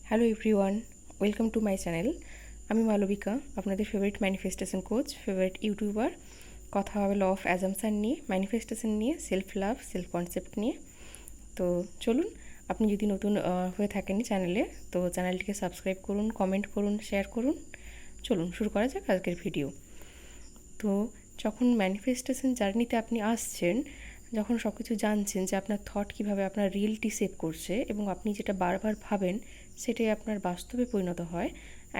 Hello everyone, welcome to my channel. আমি মালবিকা, আপনাদের favourite manifestation coach, favourite YouTuber. কথা হবে ল অফ অ্যাজাম্পশন নিয়ে, ম্যানিফেস্টেশন নিয়ে, সেলফ লাভ, সেলফ কনসেপ্ট নিয়ে। তো চলুন, আপনি যদি নতুন হয়ে থাকেন চ্যানেলে, তো চ্যানেলটিকে সাবস্ক্রাইব করুন, কমেন্ট করুন, শেয়ার করুন। চলুন শুরু করা যাক আজকের ভিডিও। তো যখন ম্যানিফেস্টেশন জার্নিতে আপনি আসছেন, যখন সব কিছু জানছেন যে আপনার থট কীভাবে আপনার রিয়েলিটি সেভ করছে এবং আপনি যেটা বারবার ভাবেন সেটাই আপনার বাস্তবে পরিণত হয়,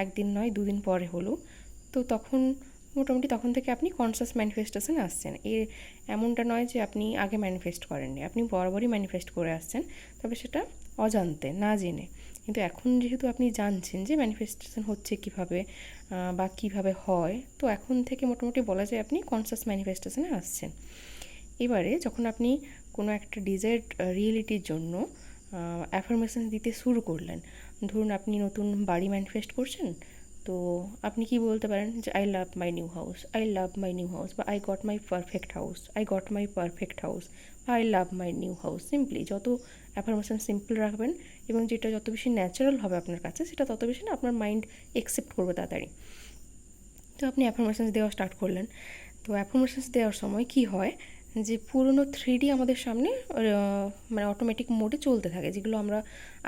একদিন নয় দুদিন পরে হলো, তো তখন মোটামুটি তখন থেকে আপনি কনসাস ম্যানিফেস্টেশনে আসছেন। এমনটা নয় যে আপনি আগে ম্যানিফেস্ট করেননি, আপনি বরাবরই ম্যানিফেস্ট করে আসছেন, তবে সেটা অজান্তে, না জেনে। কিন্তু এখন যেহেতু আপনি জানছেন যে ম্যানিফেস্টেশন হচ্ছে কীভাবে বা কীভাবে হয়, তো এখন থেকে মোটামুটি বলা যায় আপনি কনসাস ম্যানিফেস্টেশনে আসছেন। এবারে যখন আপনি কোনো একটা ডিজায়ার্ড রিয়েলিটির জন্য অ্যাফার্মেশন দিতে শুরু করলেন, ধরুন আপনি নতুন বাড়ি ম্যানিফেস্ট করছেন, তো আপনি কি বলতে পারেন যে I love my new house, I love my new house, বা I got my perfect house, I got my perfect house, বা I love my new house. Simply যত অ্যাফার্মেশন সিম্পল রাখবেন এবং যেটা যত বেশি ন্যাচারাল হবে আপনার কাছে, সেটা তত বেশি না আপনার মাইন্ড অ্যাকসেপ্ট করবে তাড়াতাড়ি। তো আপনি অ্যাফার্মেশনস দেওয়া স্টার্ট করলেন। তো অ্যাফার্মেশনস দেওয়ার সময় কি হয় যে পুরনো 3D আমাদের সামনে মানে অটোমেটিক মোডে চলতে থাকে, যেগুলো আমরা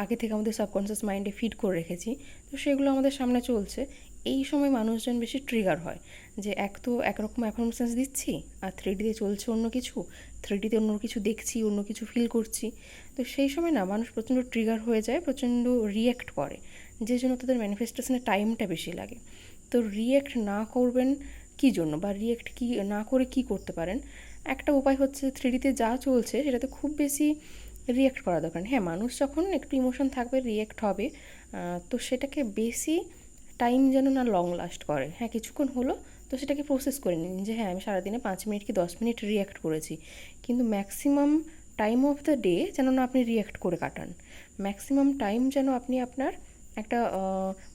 আগে থেকে আমাদের সাবকনশিয়াস মাইন্ডে ফিড করে রেখেছি, তো সেগুলো আমাদের সামনে চলছে। এই সময় মানুষজন বেশি ট্রিগার হয় যে তো একরকম অ্যাফার্মেশনস দিচ্ছি আর 3Dতে চলছে অন্য কিছু, 3Dতে অন্য কিছু দেখছি, অন্য কিছু ফিল করছি। তো সেই সময় না মানুষ প্রচণ্ড ট্রিগার হয়ে যায়, প্রচণ্ড রিয়্যাক্ট করে, যে জন্য তাদের ম্যানিফেস্টেশনের টাইমটা বেশি লাগে। তো রিয়্যাক্ট না করবেন কী জন্য, বা রিয়্যাক্ট কি না করে কি করতে পারেন? একটা উপায় হচ্ছে 3Dতে যা চলছে সেটাতে খুব বেশি রিয়্যাক্ট করা দরকার। হ্যাঁ, মানুষ যখন একটু ইমোশন থাকবে, রিয়্যাক্ট হবে, তো সেটাকে বেশি টাইম যেন না লং লাস্ট করে। হ্যাঁ, কিছুক্ষণ হলো তো সেটাকে প্রসেস করে নিন যে হ্যাঁ আমি সারাদিনে 5 মিনিট কি 10 মিনিট রিয়্যাক্ট করেছি, কিন্তু maximum time of the day যেন না আপনি রিয়্যাক্ট করে কাটান। ম্যাক্সিমাম টাইম যেন আপনি আপনার একটা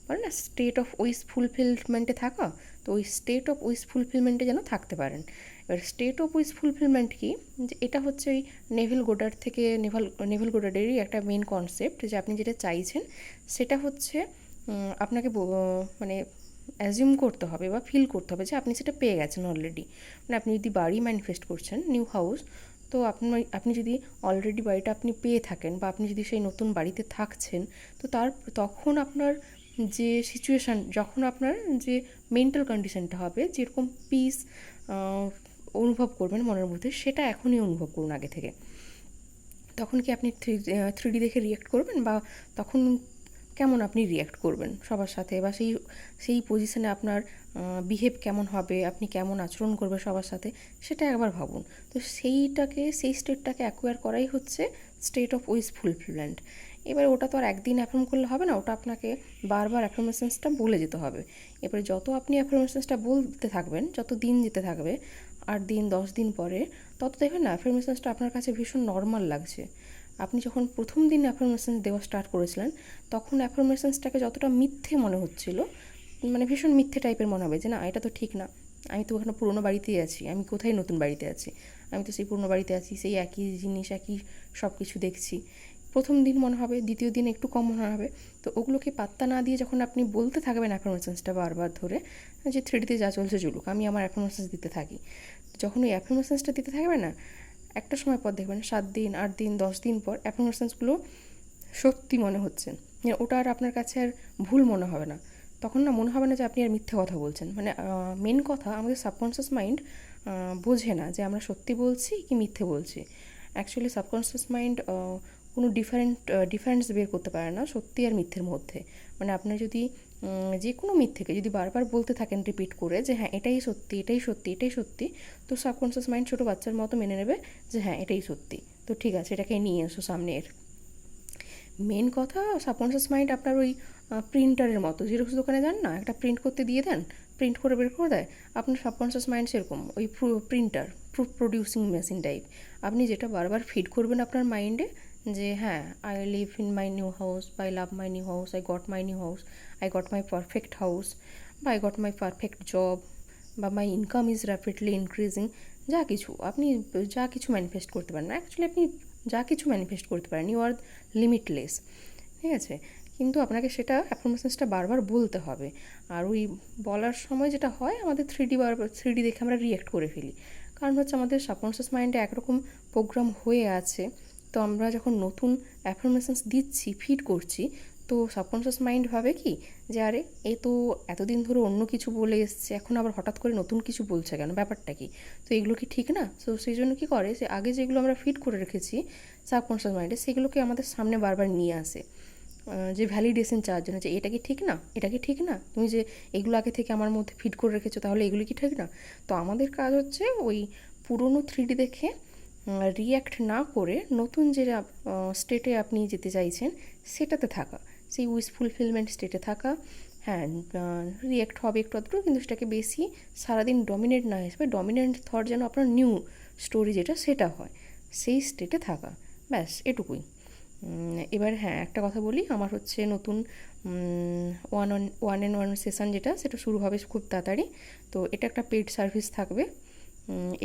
বলে না স্টেট অফ উইশ ফুলফিলমেন্টে থাকা, তো ওই স্টেট অফ উইশ ফুলফিলমেন্টে যেন থাকতে পারেন। এবার স্টেট অফ উইশ ফুলফিলমেন্ট কি, যে এটা হচ্ছে ওই নেভিল গোডার্ড থেকে নেভিল গোডার্ডেরই একটা মেন কনসেপ্ট, যে আপনি যেটা চাইছেন সেটা হচ্ছে আপনাকে মানে অ্যাজিউম করতে হবে বা ফিল করতে হবে যে আপনি সেটা পেয়ে গেছেন অলরেডি। মানে আপনি যদি বাড়ি ম্যানিফেস্ট করছেন, নিউ হাউস, তো আপনি যদি অলরেডি বাড়িটা আপনি পেয়ে থাকেন বা আপনি যদি সেই নতুন বাড়িতে থাকছেন, তো তখন আপনার যে সিচুয়েশান, যখন আপনার যে মেন্টাল কন্ডিশনটা হবে, যেরকম পিস অনুভব করবেন মনের মধ্যে, সেটা এখনই অনুভব করুন আগে থেকে। তখন কি আপনি 3D দেখে রিয়্যাক্ট করবেন, বা তখন কেমন আপনি রিয়্যাক্ট করবেন সবার সাথে, বা সেই পজিশানে আপনার বিহেভ কেমন হবে, আপনি কেমন আচরণ করবেন সবার সাথে, সেটা একবার ভাবুন। তো সেই স্টেটটাকে অ্যাকোয়ার করাই হচ্ছে স্টেট অফ উইশ ফুলফিলমেন্ট। এবার ওটা তো আর একদিন অ্যাফার্ম করলে হবে না, ওটা আপনাকে বারবার অ্যাফার্মেশনসটা বলে যেতে হবে। এবারে যত আপনি অ্যাফার্মেশনসটা বলতে থাকবেন, যত দিন যেতে থাকবে, 8 দিন 10 দিন পরে, তত দেখবেন না অ্যাফার্মেশনসটা আপনার কাছে ভীষণ নর্মাল লাগছে। আপনি যখন প্রথম দিন অ্যাফার্মেশনস দেওয়া স্টার্ট করেছিলেন, তখন অ্যাফার্মেশনসটাকে যতটা মিথ্যে মনে হচ্ছিল, মানে ভীষণ মিথ্যে টাইপের মনে হবে যে না এটা তো ঠিক না, আমি তো ওখানে পুরোনো বাড়িতেই আছি, আমি কোথায় নতুন বাড়িতে আছি, আমি তো সেই পুরোনো বাড়িতে আছি, সেই একই জিনিস, একই সব কিছু দেখছি। প্রথম দিন মনে হবে, দ্বিতীয় দিন একটু কম মনে হবে। তো ওগুলোকে পাত্তা না দিয়ে যখন আপনি বলতে থাকবেন অ্যাফার্মেশনসটা বারবার ধরে, যে 3Dতে যা চলছে চলুক, আমি আমার অ্যাফার্মেশনস দিতে থাকি, যখন ওই অ্যাফার্মেশনসটা দিতে থাকবে না, একটা সময় পর দেখবেন 7 দিন 8 দিন 10 দিন পর অ্যাফার্মেশনসগুলো সত্যি মনে হচ্ছে, ওটা আর আপনার কাছে আর ভুল মনে হবে না। তখন না মনে হবে না যে আপনি আর মিথ্যে কথা বলছেন। মানে মেন কথা, আমাদের সাবকনশিয়াস মাইন্ড বোঝে না যে আমরা সত্যি বলছি কি মিথ্যে বলছি। অ্যাকচুয়ালি সাবকনশিয়াস মাইন্ড কোনো ডিফারেন্স বের করতে পারে না সত্যি আর মিথ্যের মধ্যে। মানে আপনার যদি যে কোনো মিথ্যেকে যদি বারবার বলতে থাকেন রিপিট করে যে হ্যাঁ এটাই সত্যি, এটাই সত্যি, এটাই সত্যি, তো সাবকনশিয়াস মাইন্ড ছোটো বাচ্চার মতো মেনে নেবে যে হ্যাঁ এটাই সত্যি, তো ঠিক আছে এটাকে নিয়ে এসো সামনে। এর মেন কথা, সাবকনশিয়াস মাইন্ড আপনার ওই প্রিন্টারের মতো, জেরক্স দোকানে যান না, একটা প্রিন্ট করতে দিয়ে দেন, প্রিন্ট করে বের করে দেয়, আপনার সাবকনশিয়াস মাইন্ড সেরকম ওই printer, proof producing machine type. আপনি যেটা বারবার ফিড করবেন আপনার মাইন্ডে, যে হ্যাঁ I live in my new house, বা I love my new house, I got my new house, I got my perfect house, বা I got my perfect job, বা my income is rapidly increasing, আপনি যা কিছু manifest করতে পারেন, actually আপনি যা কিছু ম্যানিফেস্ট করতে পারেন, ইউ আর লিমিটলেস, ঠিক আছে। কিন্তু আপনাকে সেটা অ্যাফার্মেশনসটা বারবার বলতে হবে। আর ওই বলার সময় যেটা হয়, আমাদের 3D দেখে আমরা রিঅ্যাক্ট করে ফেলি। কারণ হচ্ছে আমাদের সাবকনশিয়াস মাইন্ডে একরকম প্রোগ্রাম হয়ে আছে। তো আমরা যখন নতুন অ্যাফার্মেশনস দিচ্ছি, ফিড করছি, তো সাবকনশিয়াস মাইন্ড ভাবে কি যে আরে এ তো এতদিন ধরে অন্য কিছু বলে এসছে, এখন আবার হঠাৎ করে নতুন কিছু বলছে কেন, ব্যাপারটা কি? তো এগুলো কি ঠিক না? তো সেই জন্য কী করে, যে আগে যেগুলো আমরা ফিড করে রেখেছি সাবকনশিয়াস মাইন্ডে, সেগুলোকে আমাদের সামনে বারবার নিয়ে আসে, যে ভ্যালিডেশন চাওয়ার জন্য, যে এটা কি ঠিক না, এটা কি ঠিক না, তুমি যে এগুলো আগে থেকে আমার মধ্যে ফিড করে রেখেছো, তাহলে এগুলি কি ঠিক না? তো আমাদের কাজ হচ্ছে ওই পুরনো 3D দেখে রিয়্যাক্ট না করে নতুন যে স্টেটে আপনি যেতে চাইছেন সেটাতে থাকা, সেই উইশ ফুলফিলমেন্ট স্টেটে থাকা। হ্যাঁ, রিয়্যাক্ট হবে একটু আধটু, কিন্তু সেটাকে বেশি সারাদিন ডমিনেট না হিসেবে, ডমিনেন্ট থট যেন আপনার নিউ স্টোরি যেটা সেটা হয়, সেই স্টেটে থাকা, ব্যাস এটুকুই। এবার হ্যাঁ, একটা কথা বলি, আমার হচ্ছে নতুন 1-on-1 সেশন যেটা, সেটা শুরু হবে খুব তাড়াতাড়ি। তো এটা একটা পেইড সার্ভিস থাকবে।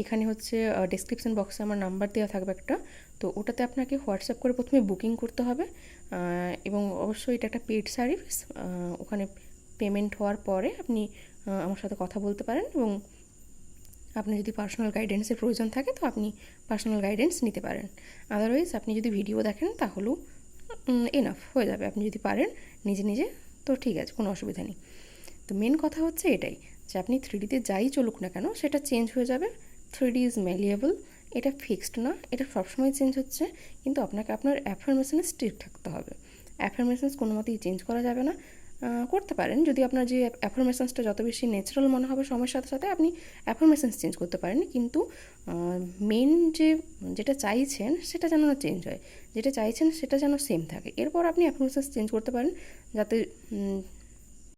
এখানে হচ্ছে ডেসক্রিপশন বক্সে আমার নাম্বার দেওয়া থাকবে একটা, তো ওটাতে আপনাকে হোয়াটসঅ্যাপ করে প্রথমে বুকিং করতে হবে, এবং অবশ্যই এটা একটা পেইড সার্ভিস। ওখানে পেমেন্ট হওয়ার পরে আপনি আমার সাথে কথা বলতে পারেন, এবং আপনার যদি পার্সোনাল গাইডেন্সের প্রয়োজন থাকে তো আপনি পার্সোনাল গাইডেন্স নিতে পারেন। আদারওয়াইজ আপনি যদি ভিডিও দেখেন তাহলেও এনাফ হয়ে যাবে, আপনি যদি পারেন নিজে নিজে, তো ঠিক আছে, কোনো অসুবিধা নেই। তো মেন কথা হচ্ছে এটাই, যে আপনি 3Dতে যাই চলুক না কেন, সেটা চেঞ্জ হয়ে যাবে। 3D ইজ ম্যালিয়েবল, এটা ফিক্সড না, এটা সবসময় চেঞ্জ হচ্ছে, কিন্তু আপনাকে আপনার অ্যাফার্মেশনে স্ট্রিক্ট থাকতে হবে। অ্যাফার্মেশনস কোনো মতেই চেঞ্জ করা যাবে না। করতে পারেন, যদি আপনার যে অ্যাফার্মেশনসটা যত বেশি ন্যাচারাল মনে হবে সময়ের সাথে সাথে, আপনি অ্যাফার্মেশনস চেঞ্জ করতে পারেন, কিন্তু মেন যেটা চাইছেন সেটা যেন না চেঞ্জ হয়, যেটা চাইছেন সেটা যেন সেম থাকে। এরপর আপনি অ্যাফার্মেশনস চেঞ্জ করতে পারেন, যাতে